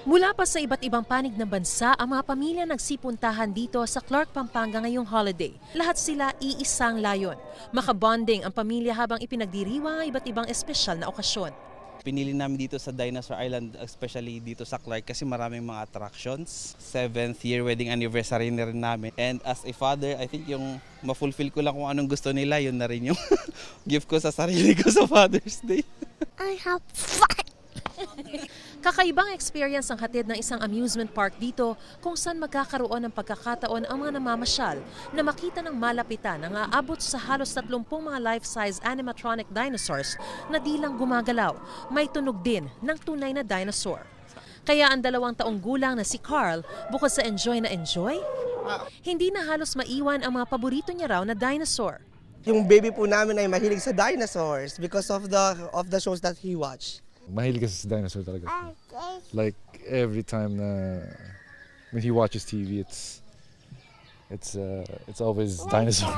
Mula pa sa iba't ibang panig ng bansa, ang mga pamilya nagsipuntahan dito sa Clark, Pampanga ngayong holiday. Lahat sila iisang layon. Makabonding ang pamilya habang ipinagdiriwang ang iba't ibang espesyal na okasyon. Pinili namin dito sa Dinosaur Island, especially dito sa Clark kasi maraming mga attractions. 7th year wedding anniversary na rin namin. And as a father, I think yung ma-fulfill ko lang kung anong gusto nila, yun na rin yung gift ko sa sarili ko sa Father's Day. I have fun! Kakaibang experience ang hatid ng isang amusement park dito kung saan magkakaroon ng pagkakataon ang mga namamasyal na makita ng malapitan ang aabot sa halos 30 mga life-size animatronic dinosaurs na di lang gumagalaw, may tunog din ng tunay na dinosaur. Kaya ang 2 taong gulang na si Carl, bukod sa enjoy, hindi na halos maiwan ang mga paborito niya raw na dinosaur. Yung baby po namin ay mahilig sa dinosaurs because of the shows that he watched. Mahilig kasi sa dinosaur talaga. Like every time when he watches TV, it's always dinosaur.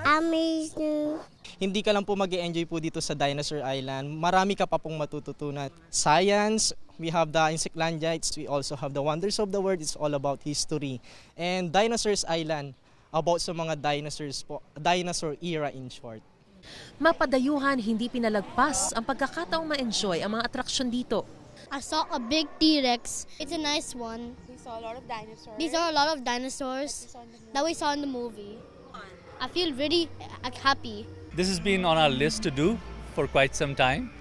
Amazing. Hindi ka lang po mag-e-enjoy po dito sa Dinosaur Island. Marami ka pa pong matututunan. Science, we have the Encyclandia, we also have the Wonders of the World. It's all about history. And Dinosaurs Island, about sa mga dinosaurs po, dinosaur era in short. Mapadayuhan, hindi pinalagpas ang pagkakataong ma-enjoy ang mga atraksyon dito. I saw a big T-Rex. It's a nice one. We saw a lot of dinosaurs. These are a lot of dinosaurs that we saw in the movie. I feel really happy. This has been on our list to do for quite some time.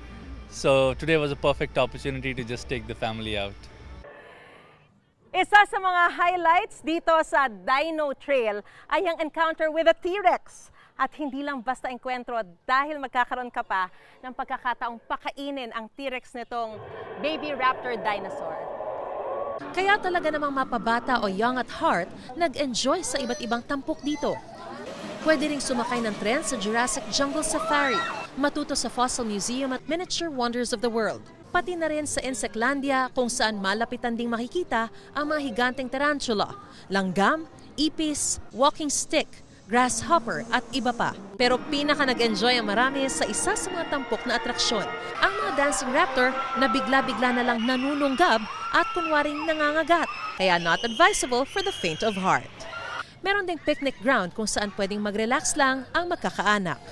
So today was a perfect opportunity to just take the family out. Isa sa mga highlights dito sa Dino Trail ay ang encounter with a T-Rex. At hindi lang basta enkwentro dahil magkakaroon ka pa ng pagkakataong pakainin ang T-Rex nitong baby raptor dinosaur. Kaya talaga namang mapabata o young at heart, nag-enjoy sa iba't ibang tampok dito. Pwede ring sumakay ng tren sa Jurassic Jungle Safari, matuto sa Fossil Museum at Miniature Wonders of the World. Pati na rin sa Encyclandia kung saan malapitan ding makikita ang mga higanteng tarantula, langgam, ipis, walking stick, grasshopper at iba pa. Pero pinaka nag-enjoy ang marami sa isa sa mga tampok na atraksyon. Ang mga dancing raptor na bigla-bigla na lang nanununggab at kunwaring nangangagat. Kaya not advisable for the faint of heart. Meron ding picnic ground kung saan pwedeng mag-relax lang ang magkakaanak.